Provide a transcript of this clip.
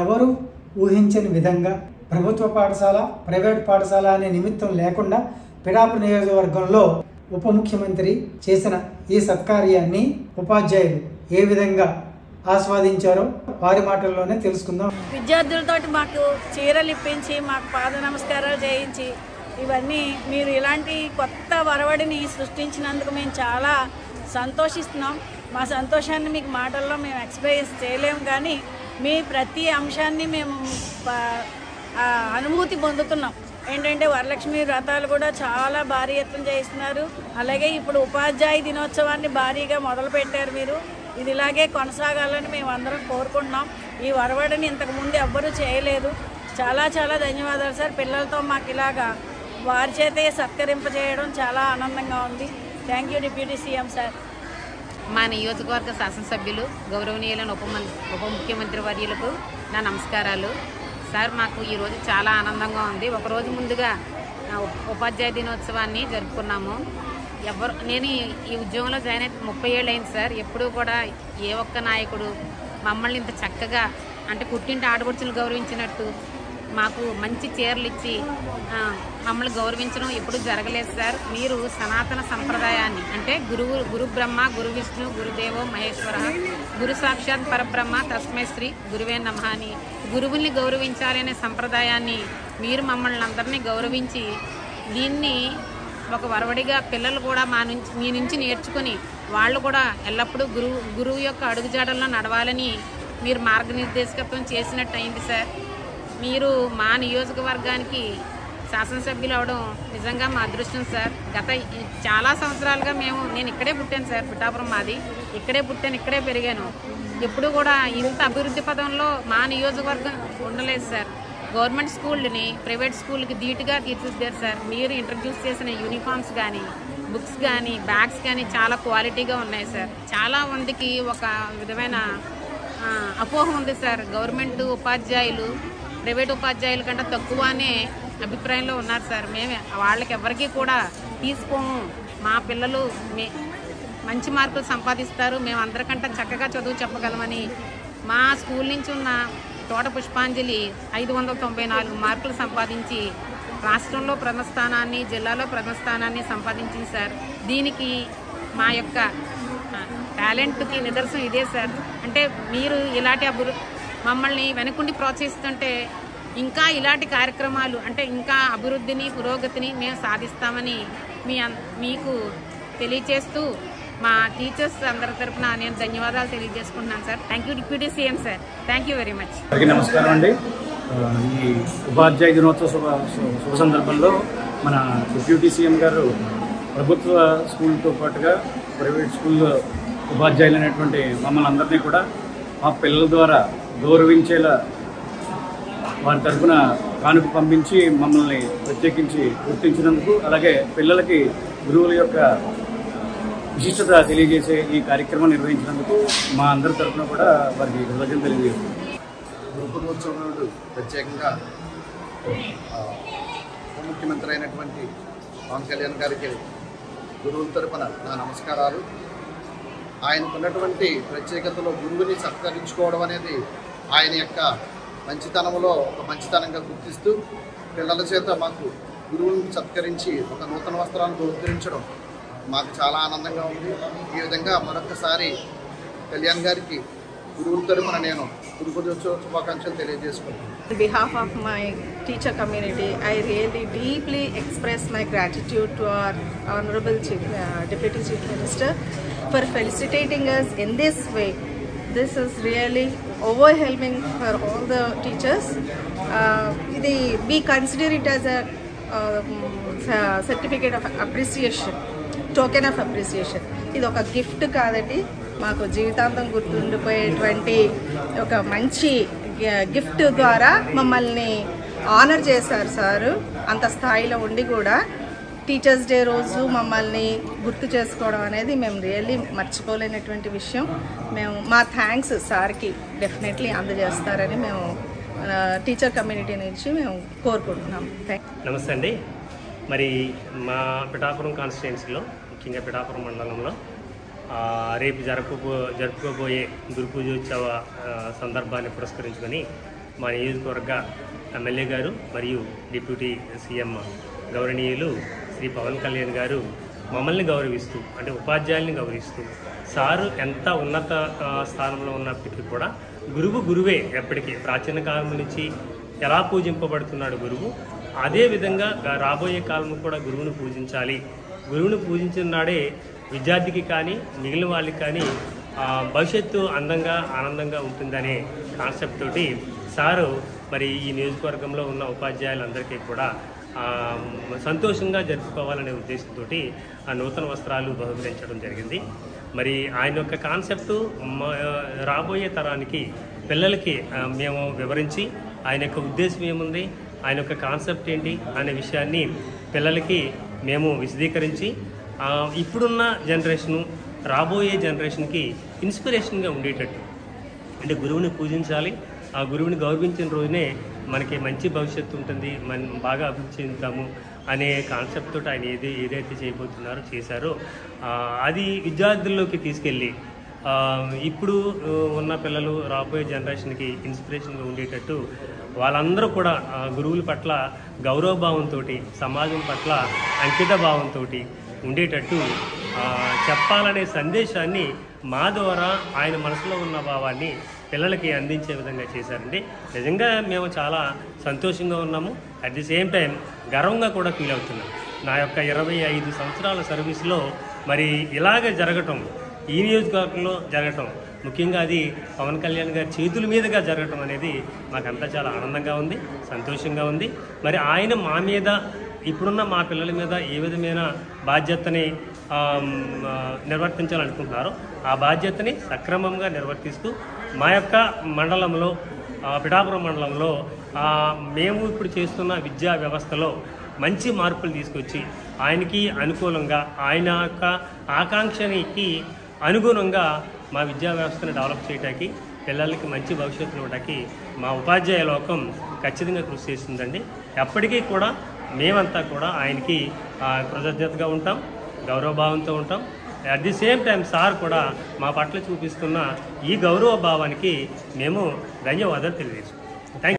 ఎవరు ఊహించని విధంగా ప్రభుత్వ పాఠశాల, ప్రైవేట్ పాఠశాల అనే నిమిత్తం లేకుండా పిఠాపురం నియోజకవర్గంలో ఉప ముఖ్యమంత్రి చేసిన ఈ సత్కార్యాన్ని ఉపాధ్యాయులు ఏ విధంగా ఆస్వాదించారో వారి మాటల్లోనే తెలుసుకుందాం. విద్యార్థులతో మాకు చీరలు ఇప్పించి, మాకు పాద నమస్కారాలు చేయించి, ఇవన్నీ మీరు ఇలాంటి కొత్త వరవడిని సృష్టించినందుకు మేము చాలా సంతోషిస్తున్నాం. మా సంతోషాన్ని మీకు మాటల్లో మేము ఎక్స్ప్రెస్ చేయలేము, కానీ మీ ప్రతి అంశాన్ని మేము అనుభూతి పొందుతున్నాం. ఏంటంటే వరలక్ష్మి వ్రతాలు కూడా చాలా భారీ ఎత్తున చేస్తున్నారు. అలాగే ఇప్పుడు ఉపాధ్యాయ దినోత్సవాన్ని భారీగా మొదలుపెట్టారు మీరు. ఇది ఇలాగే కొనసాగాలని మేము అందరం కోరుకుంటున్నాం. ఈ వరవడిని ఇంతకుముందు ఎవ్వరూ చేయలేదు. చాలా చాలా ధన్యవాదాలు సార్. పిల్లలతో మాకు ఇలాగా వారి చేతే సత్కరింపజేయడం చాలా ఆనందంగా ఉంది. Thank you deputy CM sir. మా నియోజకవర్గ శాసనసభ్యులు గౌరవనీయులైన ఉప ముఖ్యమంత్రి వర్యులకు నా నమస్కారాలు సార్. మాకు ఈరోజు చాలా ఆనందంగా ఉంది. ఒకరోజు ముందుగా ఉపాధ్యాయ దినోత్సవాన్ని జరుపుకున్నాము. నేను ఈ ఉద్యోగంలో జాయిన్ అయితే 30 ఏళ్ళు అయింది సార్. ఎప్పుడూ కూడా ఏ ఒక్క నాయకుడు మమ్మల్ని ఇంత చక్కగా, అంటే పుట్టింటి ఆడపడుచులు గౌరవించినట్టు మాకు మంచి చీరలు ఇచ్చి మమ్మల్ని గౌరవించడం ఎప్పుడు జరగలేదు సార్. మీరు సనాతన సంప్రదాయాన్ని, అంటే గురు బ్రహ్మ, గురు విష్ణు, గురుదేవో మహేశ్వర, గురు సాక్షాత్ పరబ్రహ్మ తస్మై శ్రీ గురువే నమః అని గురువుల్ని గౌరవించాలనే సంప్రదాయాన్ని మీరు మమ్మల్ని అందరినీ గౌరవించి, దీన్ని ఒక వరవడిగా పిల్లలు కూడా మీ నుంచి నేర్చుకుని వాళ్ళు కూడా ఎల్లప్పుడూ గురువు యొక్క అడుగుజాడల్లో నడవాలని మీరు మార్గనిర్దేశకత్వం చేసినట్టు అయింది సార్. మీరు మా నియోజకవర్గానికి శాసనసభ్యులు అవడం నిజంగా మా అదృష్టం సార్. గత చాలా సంవత్సరాలుగా నేను ఇక్కడే పుట్టాను సార్. పిఠాపురం మాది. ఇక్కడే పుట్టాను, ఇక్కడే పెరిగాను. ఎప్పుడు కూడా ఇంత అభివృద్ధి పదంలో మా నియోజకవర్గం ఉండలేదు సార్. గవర్నమెంట్ స్కూళ్ళని ప్రైవేట్ స్కూల్కి ధీటుగా తీర్చిదిద్దారు సార్. మీరు ఇంట్రడ్యూస్ చేసిన యూనిఫామ్స్ కానీ, బుక్స్ కానీ, బ్యాగ్స్ కానీ చాలా క్వాలిటీగా ఉన్నాయి సార్. చాలా మందికి ఒక విధమైన అపోహ ఉంది సార్. గవర్నమెంట్ ఉపాధ్యాయులు ప్రైవేట్ ఉపాధ్యాయుల కంటే తక్కువ అనే అభిప్రాయంలో ఉన్నారు సార్. వాళ్ళకి ఎవరికి కూడా తీసుకోము. మా పిల్లలు మంచి మార్కులు సంపాదిస్తారు, మేము అందరికంటే చక్కగా చదువు చెప్పగలమని మా స్కూల్ నుంచి ఉన్న తోట పుష్పాంజలి 594 మార్కులు సంపాదించి రాష్ట్రంలో ప్రథమ స్థానాన్ని, జిల్లాలో ప్రథమ స్థానాన్ని సంపాదించింది సార్. దీనికి మా యొక్క టాలెంట్కి నిదర్శనం ఇదే సార్. అంటే మీరు ఇలాంటి మమ్మల్ని వెనకుండి ప్రోత్సహిస్తుంటే ఇంకా ఇలాంటి కార్యక్రమాలు, అంటే ఇంకా అభివృద్ధిని, పురోగతిని మేము సాధిస్తామని మీకు తెలియజేస్తూ మా టీచర్స్ అందరి తరఫున నేను ధన్యవాదాలు తెలియజేసుకుంటున్నాను sir. Thank you deputy CM sir. Thank you very much. నమస్కారం అండి. ఈ ఉపాధ్యాయ దినోత్సవ శుభ సందర్భంలో మన డిప్యూటీ సీఎం గారు ప్రభుత్వ స్కూల్తో పాటుగా ప్రైవేట్ స్కూల్లో ఉపాధ్యాయులు అనేటువంటి మమ్మల్ని అందరినీ కూడా మా పిల్లల ద్వారా గౌరవించేలా వారి తరఫున కానుక పంపించి మమ్మల్ని ప్రత్యేకించి గుర్తించినందుకు, అలాగే పిల్లలకి గురువుల యొక్క విశిష్టత తెలియజేసే ఈ కార్యక్రమం నిర్వహించినందుకు మా అందరి తరఫున కూడా వారికి కృతజ్ఞతలు తెలియజేస్తున్నాం. గురుకులోత్సవం నాడు ప్రత్యేకంగా ఉప ముఖ్యమంత్రి అయినటువంటి పవన్ కళ్యాణ్ గారికి గురువుల తరఫున నా నమస్కారాలు. ఆయనకున్నటువంటి ప్రత్యేకతలో గురువుని సత్కరించుకోవడం అనేది ఆయన యొక్క మంచితనంలో ఒక మంచితనంగా గుర్తిస్తూ పిల్లల చేత మాకు గురువులను సత్కరించి ఒక నూతన వస్త్రాలను బహుకరించడం మాకు చాలా ఆనందంగా ఉంది. ఈ విధంగా మరొకసారి కళ్యాణ్ గారికి గురువుల తరఫున నేను గురుకులోత్సవ శుభాకాంక్షలు తెలియజేసుకుంటున్నాను. On behalf of my teacher community, I really deeply express my gratitude to our Honorable Deputy Chief Minister for felicitating us in this way. This is really overwhelming for all the teachers. We consider it as a certificate of appreciation, token of appreciation. ఇది ఒక gift కాదండి, మాకు జీవితాంతం గుర్తుండిపోయేటువంటి ఒక మంచి gift ద్వారా మమ్మల్ని honour చేశారు సారు. అంత స్థాయిలో ఉండి కూడా టీచర్స్ డే రోజు మమ్మల్ని గుర్తు చేసుకోవడం అనేది మేము రియల్లీ మర్చిపోలేనటువంటి విషయం. మా థ్యాంక్స్ సార్కి డెఫినెట్లీ అందజేస్తారని మేము టీచర్ కమ్యూనిటీ నుంచి మేము కోరుకుంటున్నాం. నమస్తే అండి. మరి మా పిఠాపురం కాన్స్టిట్యుయెన్సీలో, ముఖ్యంగా పిఠాపురం మండలంలో రేపు జరుపుకోబోయే గురు పూజోత్సవ సందర్భాన్ని పురస్కరించుకొని మా నియోజకవర్గ ఎమ్మెల్యే గారు మరియు డిప్యూటీ సీఎం గౌరవనీయులు శ్రీ పవన్ కళ్యాణ్ గారు మమ్మల్ని గౌరవిస్తూ, అంటే ఉపాధ్యాయుల్ని గౌరవిస్తూ, సారు ఎంత ఉన్నత స్థానంలో ఉన్నప్పటికీ కూడా గురువే ఎప్పటికీ ప్రాచీన కాలం నుంచి ఎలా పూజింపబడుతున్నాడు గురువు, అదేవిధంగా రాబోయే కాలం కూడా గురువును పూజించాలి. గురువును పూజించిన నాడే విద్యార్థికి కానీ మిగిలిన వాళ్ళకి కానీ భవిష్యత్తు అందంగా ఆనందంగా ఉంటుందనే కాన్సెప్ట్ తోటి సారు మరి ఈ నియోజకవర్గంలో ఉన్న ఉపాధ్యాయులందరికీ కూడా సంతోషంగా జరుపుకోవాలనే ఉద్దేశంతో ఆ నూతన వస్త్రాలు బహుకరించడం జరిగింది. మరి ఆయన యొక్క కాన్సెప్టు రాబోయే తరానికి పిల్లలకి మేము వివరించి ఆయన యొక్క ఉద్దేశం ఏముంది, ఆయన యొక్క కాన్సెప్ట్ ఏంటి అనే విషయాన్ని పిల్లలకి మేము విశదీకరించి ఇప్పుడున్న జనరేషను రాబోయే జనరేషన్కి ఇన్స్పిరేషన్గా ఉండేటట్టు, అంటే గురువుని పూజించాలి, ఆ గురువుని గౌరవించిన రోజునే మనకి మంచి భవిష్యత్తు ఉంటుంది, మనం బాగా అభివృద్ధి చెందుతాము అనే కాన్సెప్ట్ తోటి ఆయన ఏదైతే చేయబోతున్నారో చేశారో అది విద్యార్థుల్లోకి తీసుకెళ్ళి ఇప్పుడు ఉన్న పిల్లలు రాబోయే జనరేషన్కి ఇన్స్పిరేషన్గా ఉండేటట్టు వాళ్ళందరూ కూడా గురువుల పట్ల గౌరవభావంతో, సమాజం పట్ల అంకిత భావంతో ఉండేటట్టు చెప్పాలనే సందేశాన్ని మా ద్వారా ఆయన మనసులో ఉన్న భావాన్ని పిల్లలకి అందించే విధంగా చేశారండి. నిజంగా మేము చాలా సంతోషంగా ఉన్నాము. అట్ ది సేమ్ టైం గర్వంగా కూడా ఫీల్ అవుతున్నాం. నా యొక్క 25 సంవత్సరాల సర్వీస్లో మరి ఇలాగ జరగటం, ఈ నియోజకవర్గంలో జరగటం, ముఖ్యంగా అది పవన్ కళ్యాణ్ గారి చేతుల మీదుగా జరగటం అనేది మాకంతా చాలా ఆనందంగా ఉంది, సంతోషంగా ఉంది. మరి ఆయన మా మీద, ఇప్పుడున్న మా పిల్లల మీద ఏ విధమైన బాధ్యతని నిర్వర్తించాలనుకుంటున్నారో ఆ బాధ్యతని సక్రమంగా నిర్వర్తిస్తూ మా యొక్క మండలంలో, పిఠాపురం మండలంలో మేము ఇప్పుడు చేస్తున్న విద్యా వ్యవస్థలో మంచి మార్పులు తీసుకొచ్చి ఆయనకి అనుకూలంగా, ఆయన యొక్క ఆకాంక్షకి అనుగుణంగా మా విద్యా వ్యవస్థను డెవలప్ చేయడానికి, పిల్లలకి మంచి భవిష్యత్తు ఇవ్వడానికి మా ఉపాధ్యాయ లోకం ఖచ్చితంగా కృషి చేస్తుందండి. ఎప్పటికీ కూడా మేమంతా కూడా ఆయనకి కృతజ్ఞతగా ఉంటాం, గౌరవభావంతో ఉంటాం. At the same time sir కూడా మా పట్ల చూపిస్తున్న ఈ గౌరవ భావానికి మేము ధన్యవాదాలు తెలియజేస్తాం.